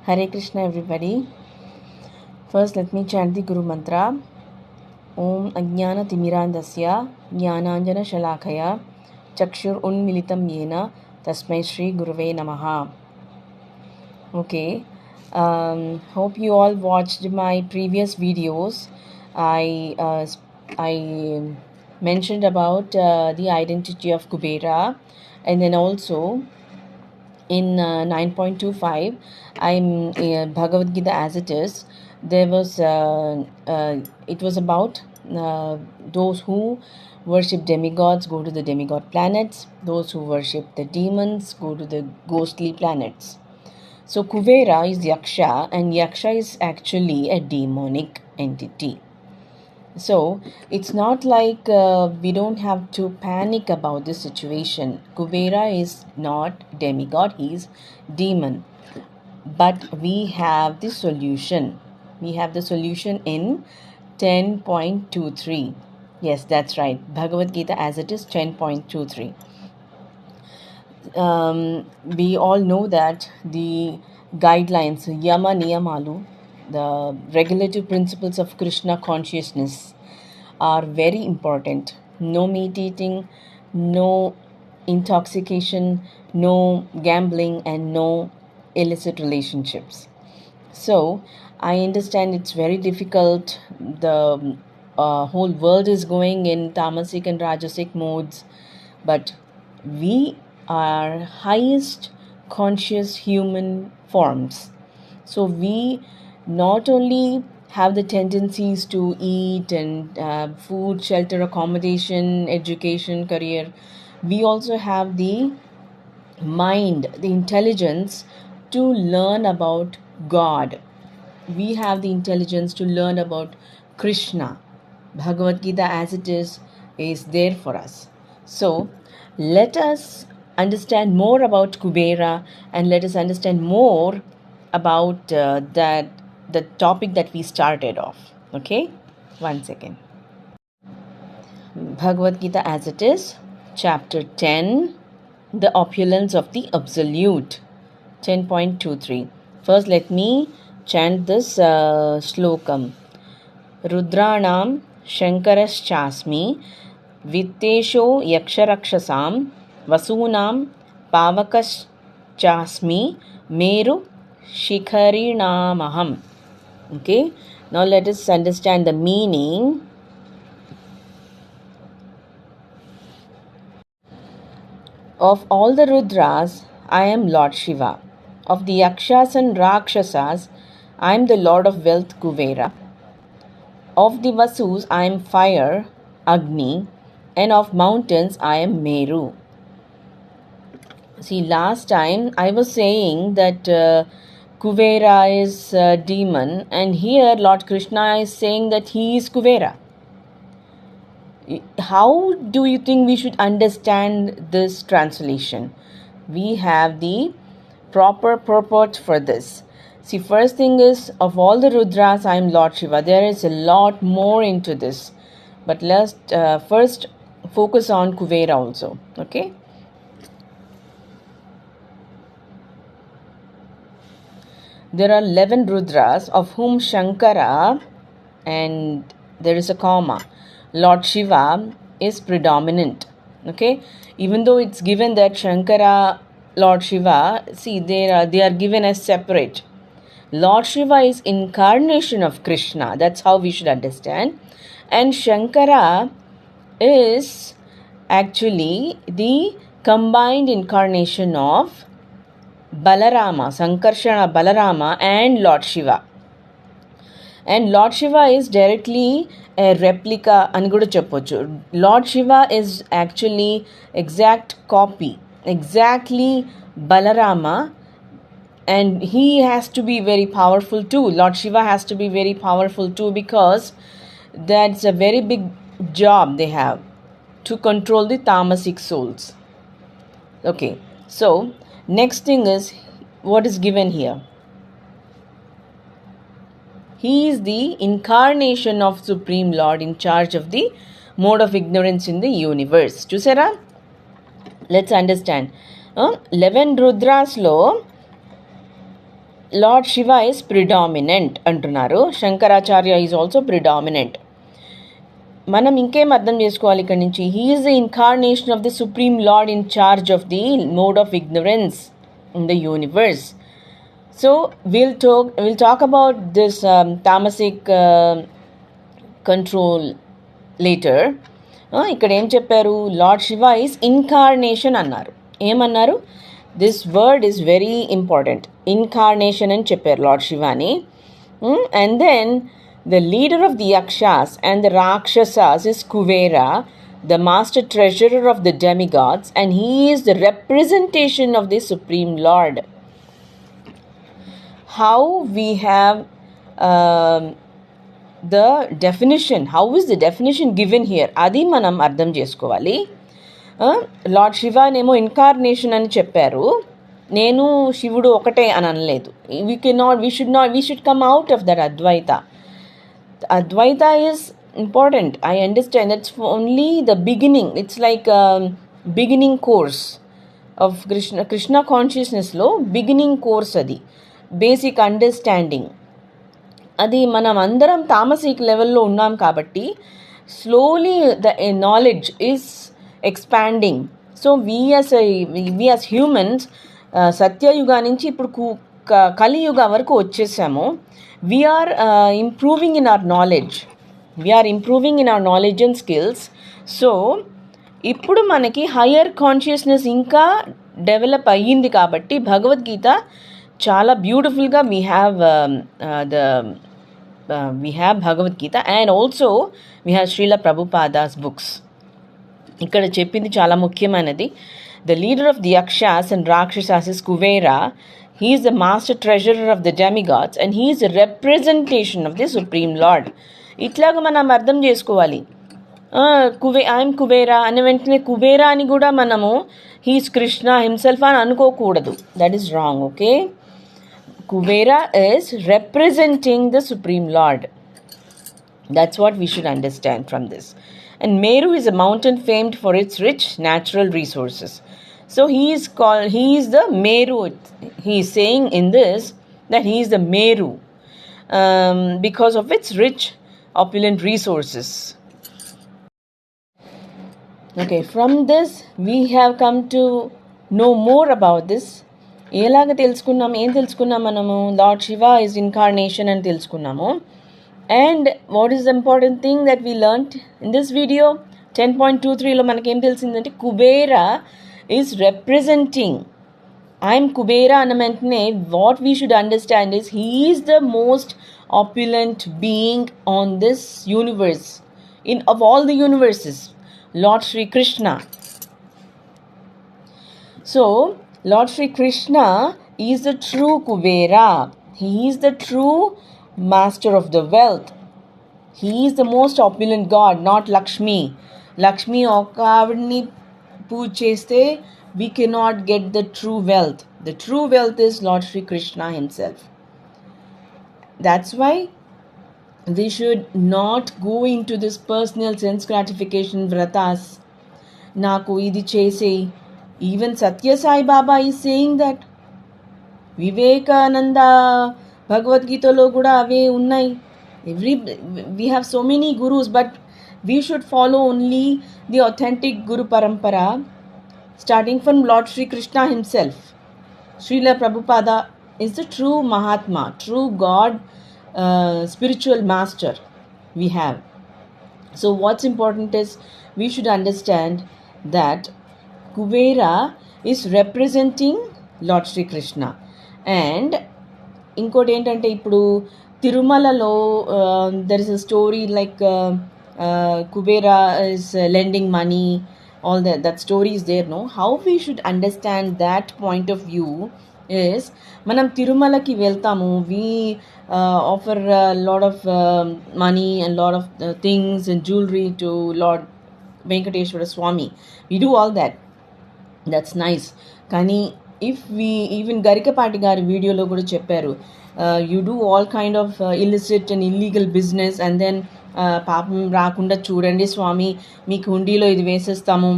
Hare Krishna, everybody. First, let me chant the Guru Mantra. Om Ajnana Timirandasya Jnananjana Shalakaya Chakshur Unmilitam Yena Tasmai Shri Guruve Namaha. Okay. Hope you all watched my previous videos. I mentioned about the identity of Kubera, and then also in 9.25 I'm Bhagavad Gita as it is. There was it was about those who worship demigods go to the demigod planets, those who worship the demons go to the ghostly planets. So Kuvera is Yaksha, and Yaksha is actually a demonic entity. So it's not like we don't have to panic about this situation. Kuvera is not demigod, he's demon. But we have the solution. We have the solution in 10.23. Yes, that's right. Bhagavad Gita as it is 10.23. We all know that the guidelines, Yama Niyamalu, the regulative principles of Krishna consciousness are very important. No meat eating, no intoxication, no gambling, and no illicit relationships. So I understand it's very difficult. The whole world is going in tamasic and rajasic modes, but we are highest conscious human forms. So we not only have the tendencies to eat and food, shelter, accommodation, education, career, we also have the mind, the intelligence to learn about God. We have the intelligence to learn about Krishna. Bhagavad Gita as it is there for us. So let us understand more about Kubera, and let us understand more about the topic that we started off. Okay, one second. Bhagavad Gita as it is, chapter 10, the opulence of the absolute, 10.23. First, let me chant this shlokam. Rudranam Shankaraschasmi Vittesho Yaksharakshasam Vasunam Pavakaschasmi Meru Shikharinamaham. Okay, now let us understand the meaning. Of all the Rudras, I am Lord Shiva. Of the Yakshas and Rakshasas, I am the Lord of Wealth Kuvera. Of the Vasus, I am fire, Agni, and of mountains, I am Meru. See, last time I was saying that Kuvera is a demon, and here Lord Krishna is saying that he is Kuvera. How do you think we should understand this translation? We have the proper purport for this. See, first thing is, of all the Rudras, I am Lord Shiva. There is a lot more into this. But let's first focus on Kuvera also. Okay? There are 11 Rudras, of whom Shankara, and there is a comma, Lord Shiva is predominant. Okay? Even though it's given that Shankara, Lord Shiva, see, they are given as separate. Lord Shiva is incarnation of Krishna. That's how we should understand. And Shankara is actually the combined incarnation of Balarama, Sankarshana Balarama, and Lord Shiva. And Lord Shiva is directly a replica అని కూడా చెప్పొచ్చు. Lord Shiva is actually exact copy, exactly Balarama, and he has to be very powerful too. Lord Shiva has to be very powerful too, because that's a very big job they have to control the tamasic souls. Okay, so next thing is what is given here. He is the incarnation of Supreme Lord in charge of the mode of ignorance in the universe. Chusara? Let's understand. 11 Rudras lo lord Shiva is predominant అంటున్నారు. Shankaracharya is also predominant. మనం ఇంకేం అర్థం చేసుకోవాలి ఇక్కడ నుంచి? He is the incarnation of the supreme lord in charge of the mode of ignorance in the universe. So will talk about this tamasic control later. ఇక్కడ ఏం చెప్పారు? లార్డ్ శివ ఈజ్ ఇన్కార్నేషన్ అన్నారు. ఏమన్నారు? This word is very important. Incarnation అని చెప్పారు lord శివాని. And then the leader of the Yakshas and the Rakshasas is Kuvera, the master treasurer of the demigods, and he is the representation of the Supreme Lord. How we have the definition, how is the definition given here? Adi manam ardham cheskovali. Lord Shiva nemo incarnation అని చెప్పారు. నేను శివుడు ఒకటే అని అనలేదు. We should come out of that Advaita. Advaita is important. I understand. It's only the beginning. It's like a beginning course of Krishna consciousness lo beginning course adi. Basic understanding. అది మనం అందరం తామసిక్ లెవెల్లో ఉన్నాం కాబట్టి slowly the knowledge is expanding. So we as humans సత్యయుగా నుంచి ఇప్పుడు కలియుగ వరకు వచ్చేసాము. We are improving in our knowledge. We are improving in our knowledge and skills. So ఇప్పుడు మనకి హయ్యర్ కాన్షియస్నెస్ ఇంకా డెవలప్ అయ్యింది కాబట్టి భగవద్గీత చాలా బ్యూటిఫుల్గా we have Bhagavad Gita and also we have Srila Prabhupada's books. ఇక్కడ చెప్పింది చాలా ముఖ్యమైనది. The leader of the Yakshas and Rakshasas is Kuvera. He is the master treasurer of the demigods and he is a representation of the Supreme Lord. ఇట్లాగా మనం అర్థం చేసుకోవాలి. I'm Kubera అని వెంటనే కుబేరా అని కూడా మనము హీస్ కృష్ణ హిమ్సెల్ఫ్ అని అనుకోకూడదు. That is wrong. Okay, Kubera is representing the Supreme Lord. That's what we should understand from this. And Meru is a mountain famed for its rich natural resources. So he is the Meru. He is saying in this that he is the Meru because of its rich, opulent resources. Okay, from this we have come to know more about this. ఎలాగ తెలుసుకున్నాం? ఏం తెలుసుకున్నాం మనము? Lord Shiva is incarnation అని తెలుసుకున్నాము. And what is the important thing that we learned in this video 10.23లో మనకేం తెలిసిందంటే Kubera is representing. I am Kubera అన్న వెంటనే what we should understand is he is the most opulent being on this universe of all the universes, Lord Sri Krishna. So Lord Sri Krishna is the true Kubera. He is the true master of the wealth. He is the most opulent God, not Lakshmi. Lakshmi okavadni పూజ చేస్తే we cannot get the true wealth. The true wealth is Lord Sri Krishna himself. That's why we should not go into this personal sense gratification vratas. Naku idi chese. Even Satya Sai Baba is saying that. Vivekananda Bhagavad Gita lo kuda ave unnai. We have so many gurus, but we should follow only the authentic Guru Parampara, starting from Lord Sri Krishna himself. Srila Prabhupada is the true Mahatma, true God, spiritual master we have. So what's important is we should understand that Kubera is representing Lord Sri Krishna. And ఇంకోటి ఏంటంటే ఇప్పుడు తిరుమలలో there is a story like Kubera is lending money, all that story is there. No, how we should understand that point of view is మనం తిరుమలకి వెళ్తాము, we offer a lot of money and lot of things and jewelry to Lord Venkateshwara Swami. We do all that. That's nice. కానీ if we even Garikapati గారి వీడియోలో కూడా చెప్పారు, you do all kind of illicit and illegal business and then పాపం రాకుండా చూడండి స్వామి మీకు హుండీలో ఇది వేసేస్తాము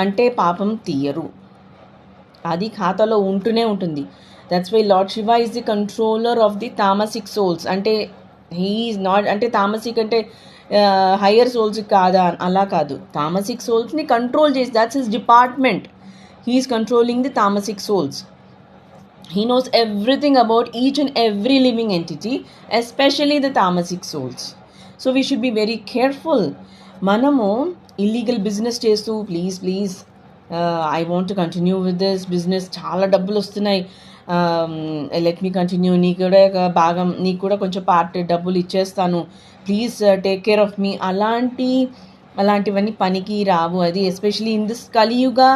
అంటే పాపం తీయరు. అది ఖాతాలో ఉంటూనే ఉంటుంది. That's why Lord Shiva is the controller of the tamasic souls. అంటే he is not, అంటే తామసిక్ అంటే హయ్యర్ సోల్స్ కాదా, అలా కాదు. తామసిక్ సోల్స్ని కంట్రోల్ చేసి, that's his department. He is controlling the tamasic souls. He knows everything about each and every living entity, especially the tamasic souls. So we should be very careful. మనము illegal business చేస్తూ please I want to continue with this business, చాలా డబ్బులు వస్తున్నాయి, let me continue, నీకు కూడా భాగం, నీకు కూడా కొంచెం పార్ట్ డబ్బులు ఇచ్చేస్తాను, ప్లీజ్ టేక్ కేర్ ఆఫ్ మీ, అలాంటివన్నీ పనికి రావు. అది especially in this Kaliyuga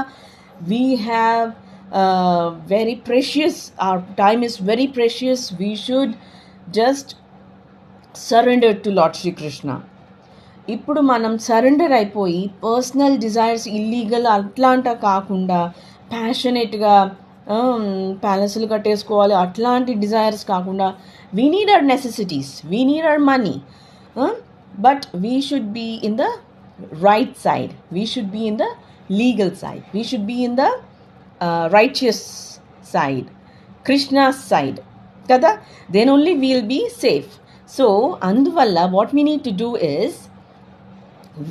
we have very precious, our time is very precious. We should just surrender to Lord Shri Krishna. ఇప్పుడు మనం సరెండర్ అయిపోయి పర్సనల్ డిజైర్స్ ఇల్లీగల్ అట్లాంటి కాకుండా ప్యాషనేట్గా ప్యాలెస్లు కట్టేసుకోవాలి అట్లాంటి డిజైర్స్ కాకుండా, we need our necessities, we need our money, but we should be in the right side, we should be in the legal side, we should be in the righteous side, Krishna's side kada, then only we'll be safe. So anduvalla what we need to do is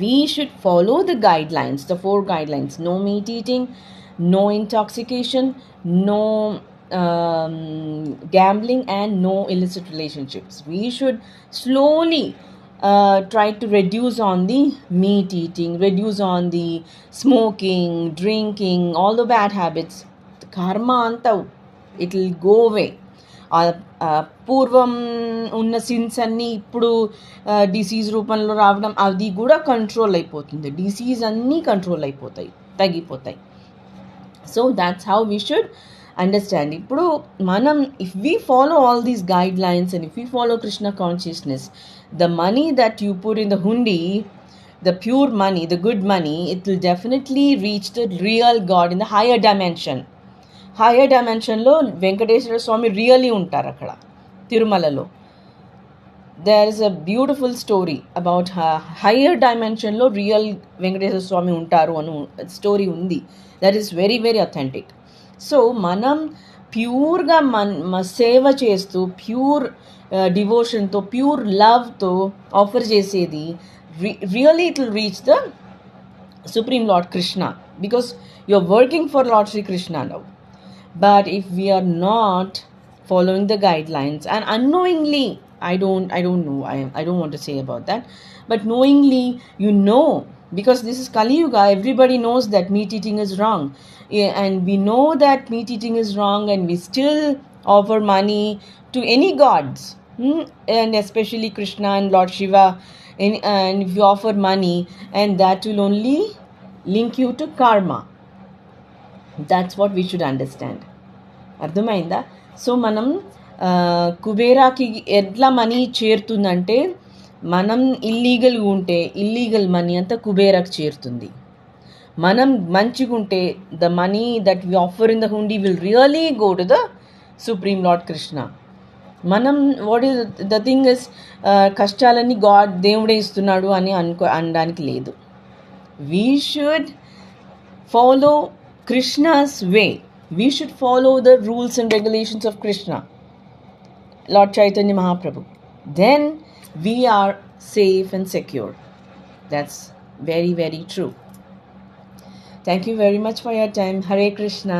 we should follow the guidelines, the 4 guidelines: no meat eating, no intoxication, no gambling, and no illicit relationships. We should slowly try to reduce on the meat eating, reduce on the smoking, drinking, all the bad habits. The karma anta, it will go away. పూర్వం ఉన్న since అన్నీ ఇప్పుడు disease రూపంలో రావడం, అది కూడా control అయిపోతుంది. Disease అన్నీ కంట్రోల్ అయిపోతాయి, తగ్గిపోతాయి. So that's how we should understand. ఇప్పుడు మనం if we follow all these guide lines and if we follow Krishna consciousness, the money that you put in the hundi, the pure money, the good money, it will definitely reach the real God in the higher dimension. Higher dimension lo Venkateswara Swami really untaru akkada Tirumalalo. There is a beautiful story about higher dimension lo real Venkateswara Swami untaru anu story undi. That is very very authentic. So manam pure ga seva chestu, pure డివోషన్తో, pure లవ్తో offer చేసేది really it will reach the supreme lord Krishna, because you are working for lord Sri Krishna now. But if we are not following the guidelines and annoyingly, I don't know, I don't want to say about that, but knowingly, because this is Kali Yuga, everybody knows that meat eating is wrong, and we know that meat eating is wrong, and we still offer money to any gods, and especially Krishna and Lord Shiva, and if you offer money, and that will only link you to karma. That's what we should understand. అర్థమైందా? So మనం కుబేరాకి ఎట్లా money చేరుతుందంటే, మనం ఇల్లీగల్గా ఉంటే illegal money అంతా కుబేరాకి చేరుతుంది. మనం మంచిగా ఉంటే the money that we offer in the hundi will really go to the supreme lord Krishna. మనం what is the thing is, కష్టాలన్నీ దేవుడే ఇస్తున్నాడు అని అనడానికి లేదు. We should follow Krishna's way. We should follow the rules and regulations of Krishna, Lord Chaitanya Mahaprabhu. Then we are safe and secure. That's very, very true. Thank you very much for your time. Hare Krishna.